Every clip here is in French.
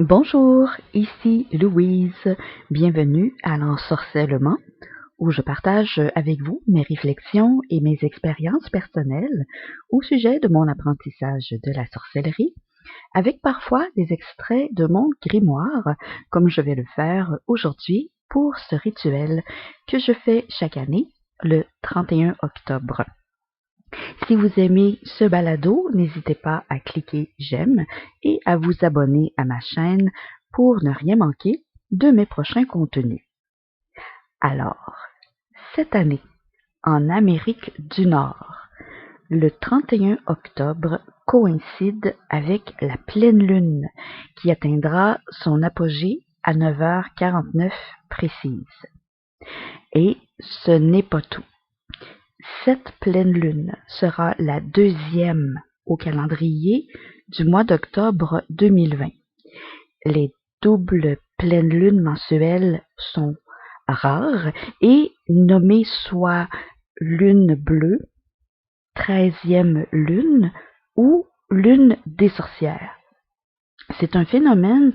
Bonjour, ici Louise. Bienvenue à l'ensorcellement où je partage avec vous mes réflexions et mes expériences personnelles au sujet de mon apprentissage de la sorcellerie, avec parfois des extraits de mon grimoire, comme je vais le faire aujourd'hui pour ce rituel que je fais chaque année, le 31 octobre. Si vous aimez ce balado, n'hésitez pas à cliquer j'aime et à vous abonner à ma chaîne pour ne rien manquer de mes prochains contenus. Alors, cette année, en Amérique du Nord, le 31 octobre coïncide avec la pleine lune qui atteindra son apogée à 9h49 précise. Et ce n'est pas tout. Cette pleine lune sera la deuxième au calendrier du mois d'octobre 2020. Les doubles pleines lunes mensuelles sont rares et nommées soit lune bleue, 13e lune ou lune des sorcières. C'est un phénomène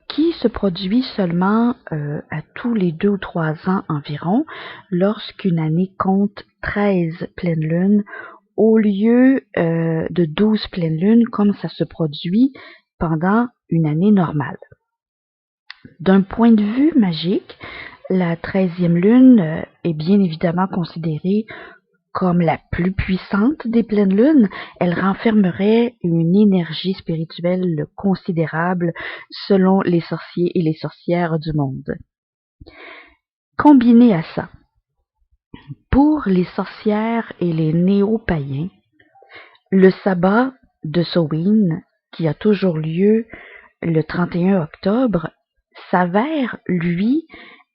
qui se produit seulement à tous les 2 ou 3 ans environ, lorsqu'une année compte 13 pleines lunes au lieu de 12 pleines lunes comme ça se produit pendant une année normale. D'un point de vue magique, la 13e lune est bien évidemment considérée comme la plus puissante des pleines lunes. Elle renfermerait une énergie spirituelle considérable selon les sorciers et les sorcières du monde. Combiné à ça, pour les sorcières et les néo-païens, le sabbat de Samhain, qui a toujours lieu le 31 octobre, s'avère, lui,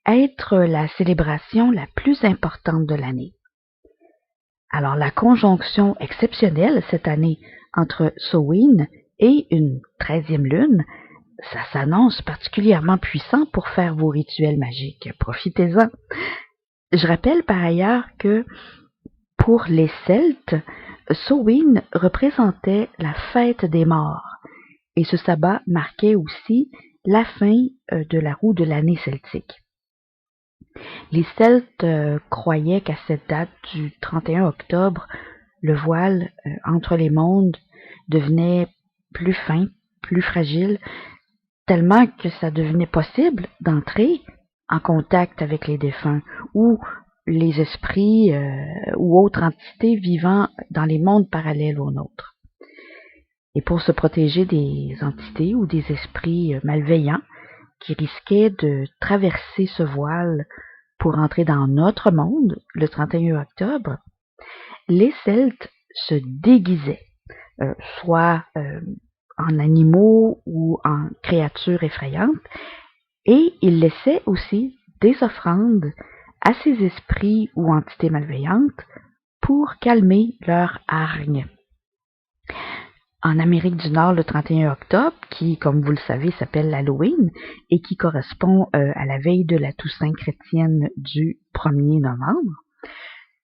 être la célébration la plus importante de l'année. Alors, la conjonction exceptionnelle cette année entre Samhain et une 13e lune, ça s'annonce particulièrement puissant pour faire vos rituels magiques. Profitez-en. Je rappelle par ailleurs que pour les Celtes, Samhain représentait la fête des morts et ce sabbat marquait aussi la fin de la roue de l'année celtique. Les Celtes croyaient qu'à cette date du 31 octobre, le voile entre les mondes devenait plus fin, plus fragile, tellement que ça devenait possible d'entrer en contact avec les défunts ou les esprits ou autres entités vivant dans les mondes parallèles aux nôtres. Et pour se protéger des entités ou des esprits malveillants qui risquaient de traverser ce voile pour entrer dans notre monde le 31 octobre, les Celtes se déguisaient, soit en animaux ou en créatures effrayantes, et ils laissaient aussi des offrandes à ces esprits ou entités malveillantes pour calmer leur hargne. En Amérique du Nord, le 31 octobre, qui, comme vous le savez, s'appelle l'Halloween et qui correspond à la veille de la Toussaint chrétienne du 1er novembre,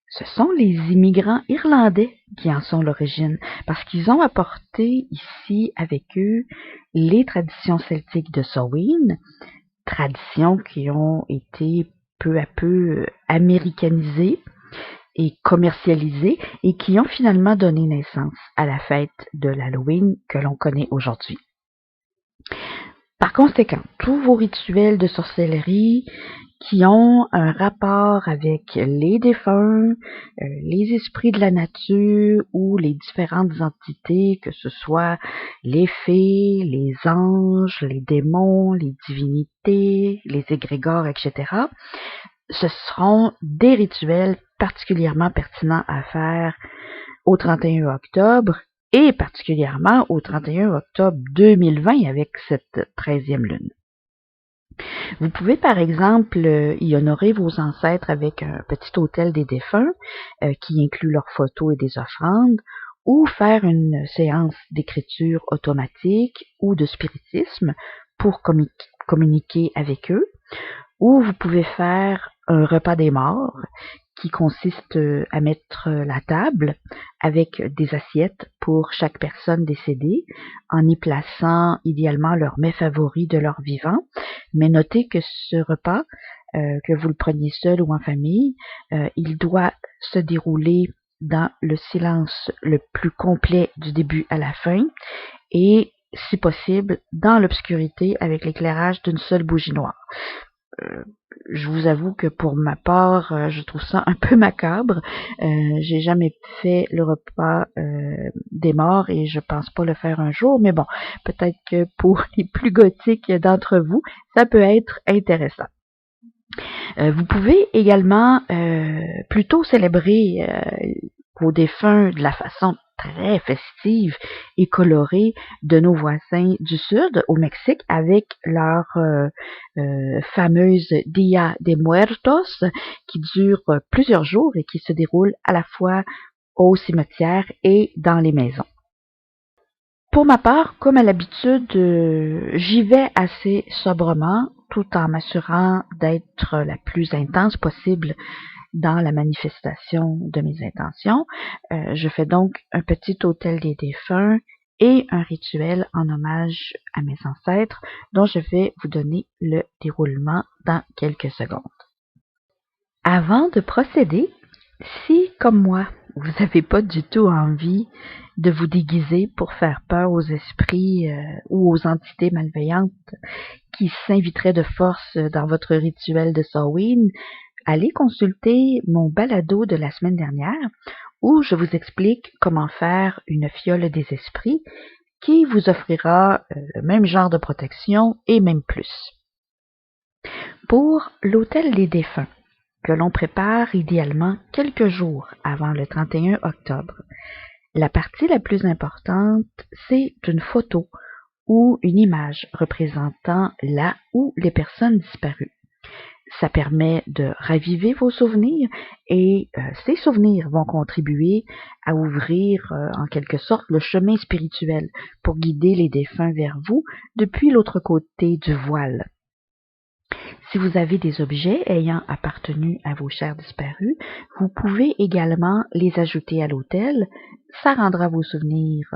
ce sont les immigrants irlandais qui en sont l'origine, parce qu'ils ont apporté ici avec eux les traditions celtiques de Samhain, traditions qui ont été peu à peu américanisées et commercialisées et qui ont finalement donné naissance à la fête de l'Halloween que l'on connaît aujourd'hui. Par conséquent, tous vos rituels de sorcellerie qui ont un rapport avec les défunts, les esprits de la nature ou les différentes entités, que ce soit les fées, les anges, les démons, les divinités, les égrégores, etc., ce seront des rituels particulièrement pertinents à faire au 31 octobre et particulièrement au 31 octobre 2020 avec cette 13e lune. Vous pouvez par exemple y honorer vos ancêtres avec un petit autel des défunts qui inclut leurs photos et des offrandes, ou faire une séance d'écriture automatique ou de spiritisme pour communiquer avec eux, ou vous pouvez faire un repas des morts qui consiste à mettre la table avec des assiettes pour chaque personne décédée, en y plaçant idéalement leurs mets favoris de leur vivant. Mais notez que ce repas, que vous le preniez seul ou en famille, il doit se dérouler dans le silence le plus complet du début à la fin et, si possible, dans l'obscurité avec l'éclairage d'une seule bougie noire. Je vous avoue que pour ma part, je trouve ça un peu macabre. J'ai jamais fait le repas des morts et je pense pas le faire un jour, mais bon, peut-être que pour les plus gothiques d'entre vous, ça peut être intéressant. Vous pouvez également plutôt célébrer vos défunts de la façon très festive et colorée de nos voisins du Sud, au Mexique, avec leur fameuse Dia de Muertos, qui dure plusieurs jours et qui se déroule à la fois au cimetière et dans les maisons. Pour ma part, comme à l'habitude, j'y vais assez sobrement, tout en m'assurant d'être la plus intense possible dans la manifestation de mes intentions. Je fais donc un petit autel des défunts et un rituel en hommage à mes ancêtres dont je vais vous donner le déroulement dans quelques secondes. Avant de procéder, si, comme moi, vous n'avez pas du tout envie de vous déguiser pour faire peur aux esprits ou aux entités malveillantes qui s'inviteraient de force dans votre rituel de Samhain, allez consulter mon balado de la semaine dernière où je vous explique comment faire une fiole des esprits qui vous offrira le même genre de protection et même plus. Pour l'autel des défunts, que l'on prépare idéalement quelques jours avant le 31 octobre, la partie la plus importante, c'est une photo ou une image représentant la ou les personnes disparues. Ça permet de raviver vos souvenirs et ces souvenirs vont contribuer à ouvrir en quelque sorte le chemin spirituel pour guider les défunts vers vous depuis l'autre côté du voile. Si vous avez des objets ayant appartenu à vos chers disparus, vous pouvez également les ajouter à l'autel. Ça rendra vos souvenirs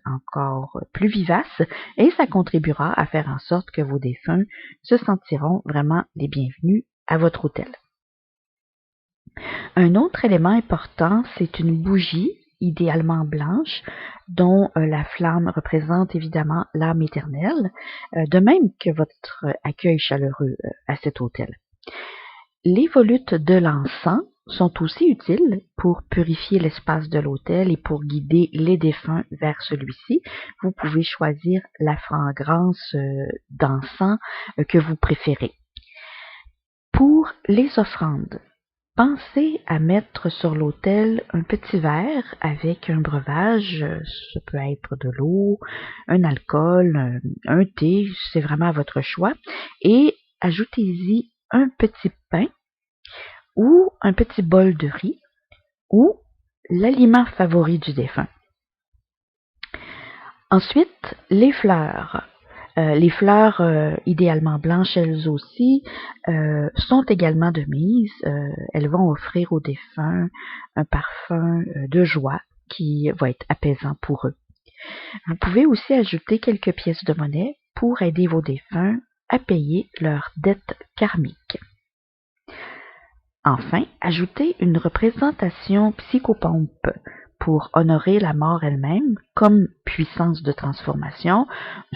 encore plus vivaces et ça contribuera à faire en sorte que vos défunts se sentiront vraiment les bienvenus à votre autel. Un autre élément important, c'est une bougie, idéalement blanche, dont la flamme représente évidemment l'âme éternelle, de même que votre accueil chaleureux à cet autel. Les volutes de l'encens sont aussi utiles pour purifier l'espace de l'autel et pour guider les défunts vers celui-ci. Vous pouvez choisir la fragrance d'encens que vous préférez. Pour les offrandes, pensez à mettre sur l'autel un petit verre avec un breuvage, ça peut être de l'eau, un alcool, un thé, c'est vraiment à votre choix, et ajoutez-y un petit pain ou un petit bol de riz ou l'aliment favori du défunt. Ensuite, les fleurs. Les fleurs, idéalement blanches elles aussi, sont également de mise. Elles vont offrir aux défunts un parfum de joie qui va être apaisant pour eux. Vous pouvez aussi ajouter quelques pièces de monnaie pour aider vos défunts à payer leurs dettes karmiques. Enfin, ajoutez une représentation psychopompe pour honorer la mort elle-même comme puissance de transformation.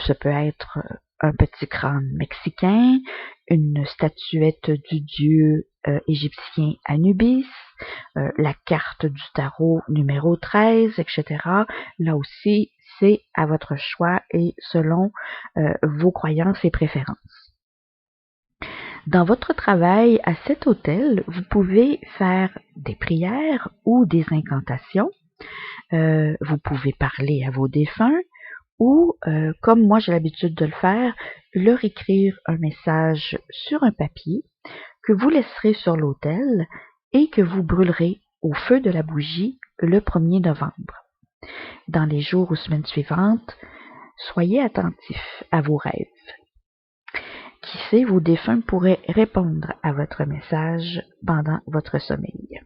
Ça peut être un petit crâne mexicain, une statuette du dieu égyptien Anubis, la carte du tarot numéro 13, etc. Là aussi, c'est à votre choix et selon vos croyances et préférences. Dans votre travail à cet autel, vous pouvez faire des prières ou des incantations. Vous pouvez parler à vos défunts ou, comme moi j'ai l'habitude de le faire, leur écrire un message sur un papier que vous laisserez sur l'autel et que vous brûlerez au feu de la bougie le 1er novembre. Dans les jours ou semaines suivantes, soyez attentifs à vos rêves. Qui sait, vos défunts pourraient répondre à votre message pendant votre sommeil.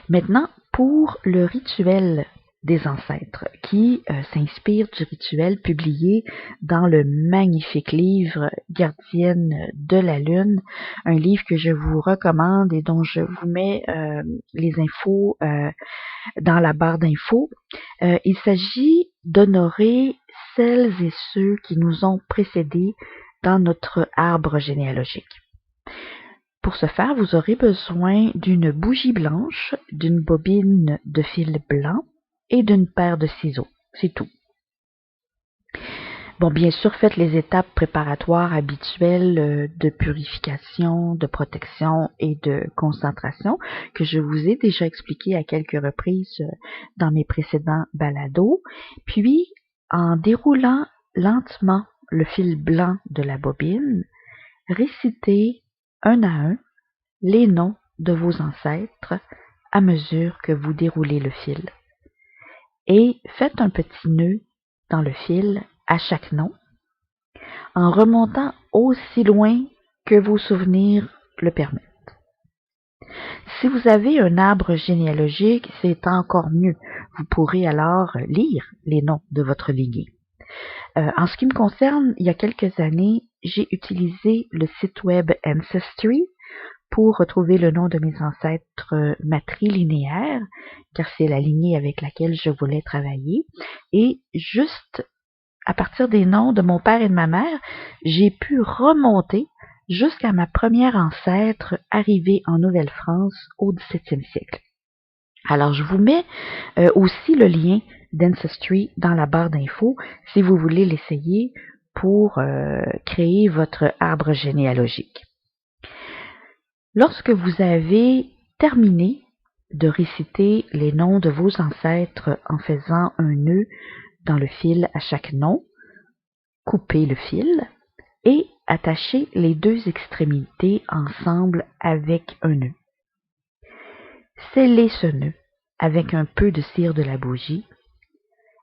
Maintenant, pour le rituel des ancêtres, qui s'inspire du rituel publié dans le magnifique livre Gardienne de la Lune, un livre que je vous recommande et dont je vous mets les infos dans la barre d'infos. Il s'agit d'honorer celles et ceux qui nous ont précédés dans notre arbre généalogique. Pour ce faire, vous aurez besoin d'une bougie blanche, d'une bobine de fil blanc et d'une paire de ciseaux. C'est tout. Bon, bien sûr, faites les étapes préparatoires habituelles de purification, de protection et de concentration que je vous ai déjà expliquées à quelques reprises dans mes précédents balados. Puis, en déroulant lentement le fil blanc de la bobine, récitez un à un les noms de vos ancêtres à mesure que vous déroulez le fil. Et faites un petit nœud dans le fil à chaque nom, en remontant aussi loin que vos souvenirs le permettent. Si vous avez un arbre généalogique, c'est encore mieux. Vous pourrez alors lire les noms de votre lignée. En ce qui me concerne, il y a quelques années, j'ai utilisé le site web Ancestry pour retrouver le nom de mes ancêtres matrilinéaires, car c'est la lignée avec laquelle je voulais travailler. Et juste à partir des noms de mon père et de ma mère, j'ai pu remonter jusqu'à ma première ancêtre arrivée en Nouvelle-France au XVIIe siècle. Alors, je vous mets aussi le lien d'Ancestry dans la barre d'infos si vous voulez l'essayer pour créer votre arbre généalogique. Lorsque vous avez terminé de réciter les noms de vos ancêtres en faisant un nœud dans le fil à chaque nom, coupez le fil et attachez les deux extrémités ensemble avec un nœud. Scellez ce nœud avec un peu de cire de la bougie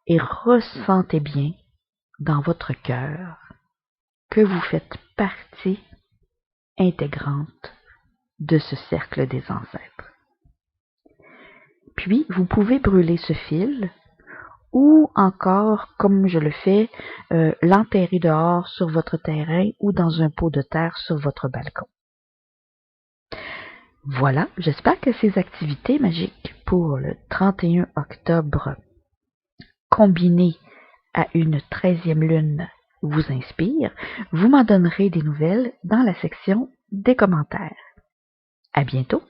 et ressentez bien dans votre cœur que vous faites partie intégrante de ce cercle des ancêtres. Puis, vous pouvez brûler ce fil ou encore, comme je le fais, l'enterrer dehors sur votre terrain ou dans un pot de terre sur votre balcon. Voilà, j'espère que ces activités magiques pour le 31 octobre combinées à une 13e lune vous inspirent. Vous m'en donnerez des nouvelles dans la section des commentaires. À bientôt!